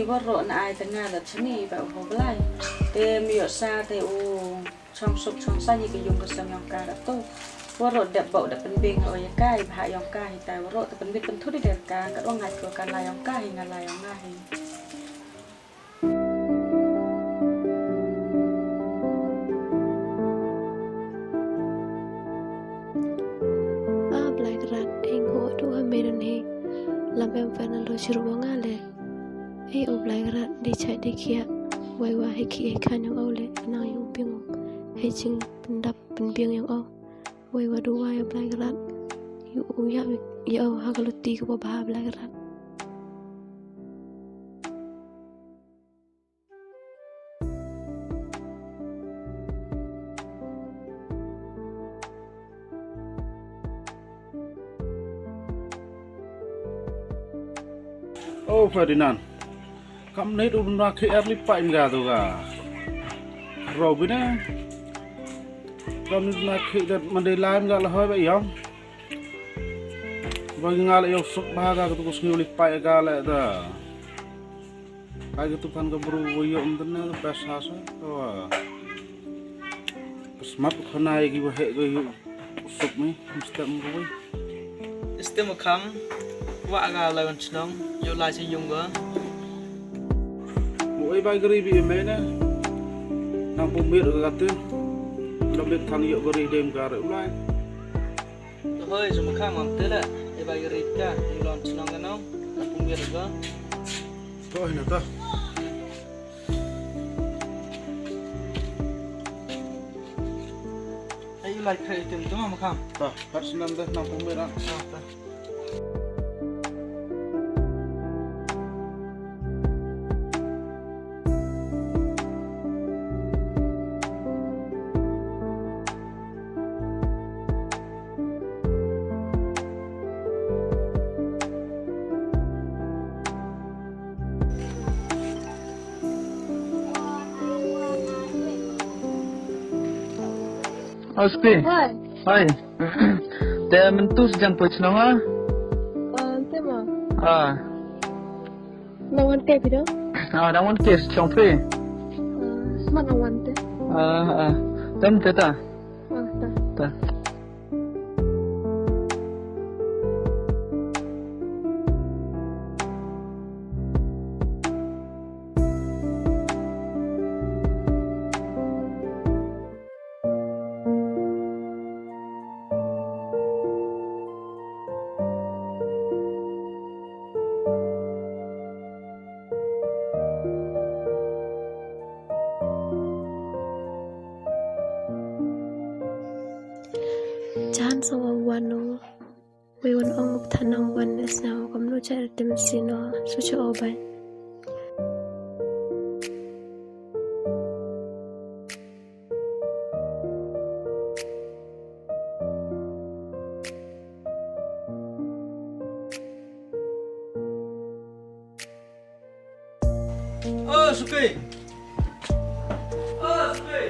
mi vợ rộn ai từ nga là chấn đi bảo hồ lại để mi ở xa thì trong sụp trong xa gì cái dùng cái sầm yong ca đã tốt vợ rộn đẹp bộ đẹp bên bên ở những cái hạ yong ca hiện tại vợ rộn từ bên bên bên thuốc đi đẹp ca các ông ngài của ca lai yong ca hình lai yong nga hình làm em Fernando churu banga le ai oblai gra di chai di kia wai wa he ki kan yang ole na yu ping he ching pendap penbiang yang o wai wa du wai oblai gra yu ya ya ha galuti ko ba oblai gra Oh Ferdinand, kamu ni udah nak early pain gak tu ga? Robin kamu nak dat mandai lain gak lah hoy yang? Bagi ngal yang sok bahagia tu kus nguli pain gak lah dah. Kayak tu kan keburu wayo umtena pas hasa, pas mat kena lagi wahek gaya sok ni mesti ngui. Istimewa kam. Wah agak lawan senang, yo lai si yung ga. Mỗi bài gửi bị mấy nè, nang bung miết ở gạt tu, làm việc thằng yo gửi đêm cả rồi lại. Thôi, chúng ta làm thế là, để bài gửi cả, yo lawan senang kan nong, nang bung miết ga. Rồi nè ta. Ayo lai khai tim tu mà kham. Ta, bắt senang dah nang bung miết ah. Iooksi. Hai. Dia mentu sejang pun senang ah. tema Ah. nawan te bido Nawan kes chong pe. smart nawan te Tem kata. ta Ta. Chan sawa wano we wan ong thanang wan is now kam no cha tim sino sucha obai Oh Suki. Oh Suki.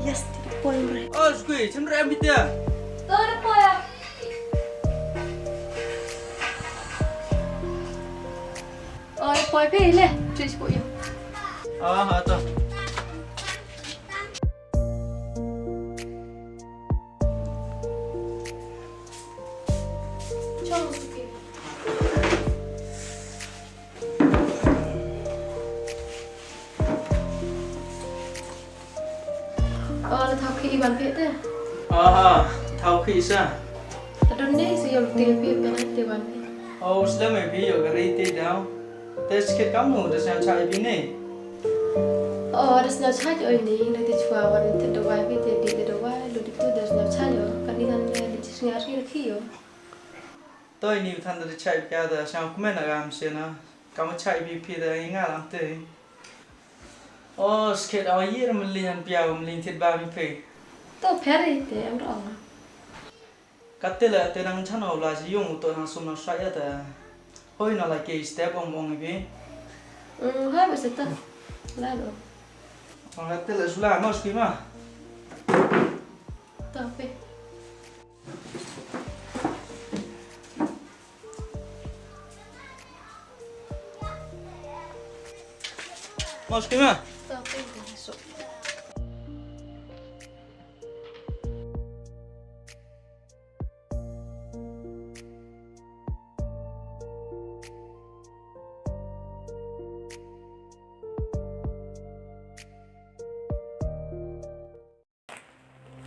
yes point right Oh Suki, cendera em dia. Todo puedo. Ôi, quay về lên, chơi bộ yêu. Atau. Cho một cái. Là thao khi bàn viết đấy. Tahu kisah. Tadon ni si yang tiap biar nanti bàn viết. Oh, sudah maybe yo gari ti dah. Tes sikit kamu dah sang cai bini. Ada senang saja ini nanti cuma orang itu doa viết di doa lu di tu ada senang saja. Kan ini kan di sini hari lagi yo. Tôi nhiều thằng đã chạy cả đã sao cũng mấy làm xem nào. Kamu chạy bị phi đã ingat làm thế. Oh, sikit awal ye mình lian piao mình lian thiệt ba bị phi. Tôi phải thì em rõ. Kata lah tenang channel lah si yung untuk nang sumang saya dah. Hoi nak lagi step omong ni. Hai bữa ta. Lalu. Orang kata lah sulah mau skip mah. Tapi. Mas kena. Tapi masuk.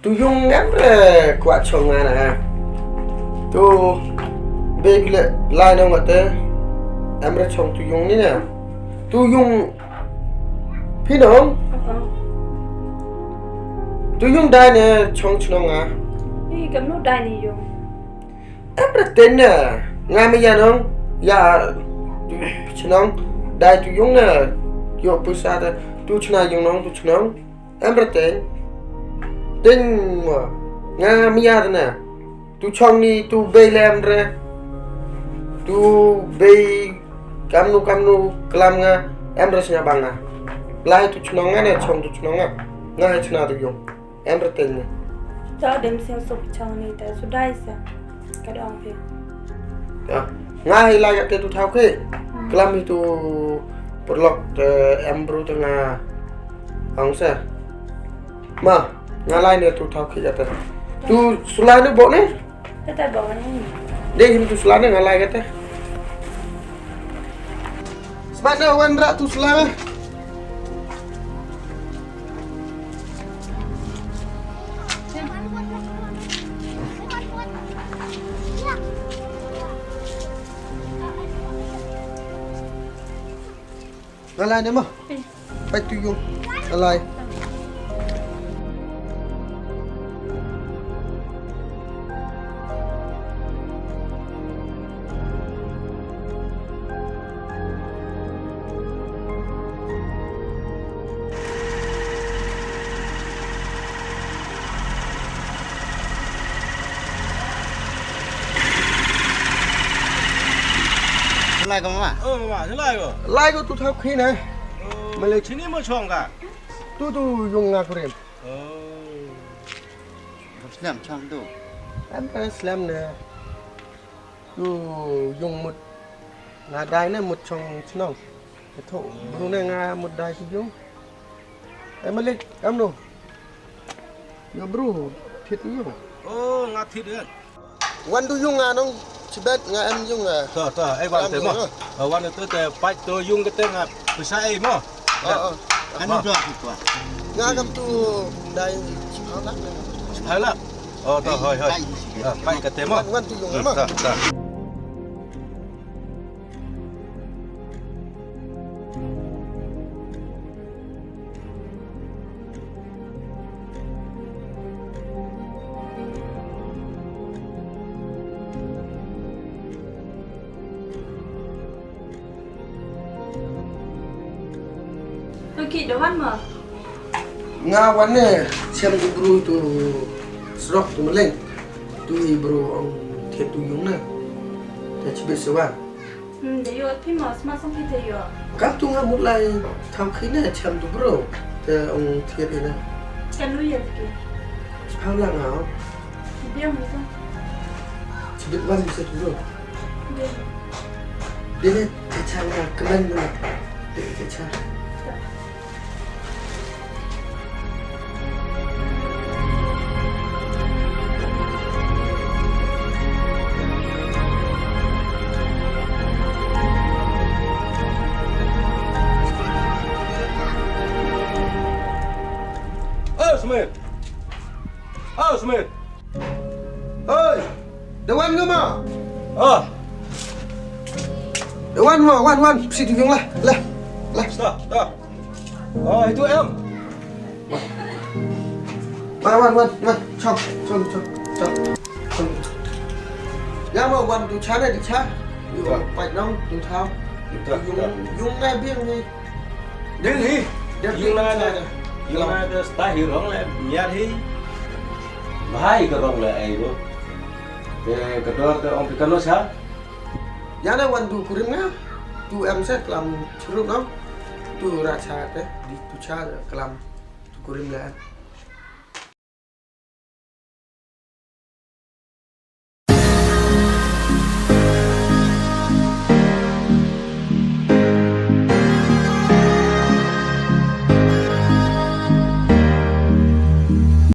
Tu yung em kuat chong ana. Tu baby le lai no ngate. Em chong tu yung ni nè. Tu yung phi nong. Tu yung dai nè chong chnong à. Ê, cầm nút đai này dùng. Em tên nè. Nga mi ya nong. Ya tu chnong dai tu yung nè. Yo pusa ta tu chna yung nong tu chnong. Em tên. Tên nga mi ya nè. Tu chong ni tu bay lem re. Tu bay kamnu kelam nga em rasanya banga. Lai tu chnong nga nè chong tu chnong nga. Nga hai chna tu yung. Em tên nè. Cho đem xem Suchiang này tại số đai sao? Cái đó không biết. Ngay lai cái tu thao ke kelam itu perlok em bro tengah angsa ma ngalai ne tu thao ke jata tu sulai ne bo ne Thế tại bỏ nó nhỉ? de him tu sulai ne ngalai kata smana wan ra tu sulai ngalai ne ma pai tu yung ngalai Lai kau mama? Mama, thế lại rồi. lai ko tu thao ke ne Mà lấy chín mà chọn cả. tu yung nga kurim Senam chang tu. em slam ne tu yung một nga dai ne một chong chnong thọ bru ne nga một dai tu yung em lấy em no yo bru thit yung Ngạt thịt đấy. wan tu yung nga nong chibet nga em yung à Ai bạn thế mà. Bạn tôi te bạch tôi dùng cái tên là bisa ai mà. Anu dua tu. nga kam tu dai chipau lak ne Hay là. Thôi. Bạch cái tên mà. wan tu yung ma Tôi kỵ đồ ăn mà. nga wan ne xem tu bru tu srok tu meleng tu hi bru ông thiet tu yung na ta chibet sewan Để vô phim mà xong khi thấy vô. các tu nga một lai thao khí ne xem tu bru ta ông thiet ne Cái núi gì kìa. chipau lak ngao Biết không biết không? chibet wan bisa tu bru Biết. dia ne ta cha nga kemen ne ta cha Smith. Smith. ơi dewan ke ma Ờ, wan si tu yung lah stop. Itu em. wan chong ya ma wan tu cha ne di cha yu pai nong tu thao yung na biang ni Đến đi. yung na Nhưng mà ta hiểu rõ là nhà thì hai cái rong là ai đó cái đó ông phải nói sao ya na wan tu kurim nga tu em set kelam churuk nong tu racha te di tu cha kelam tu kurim la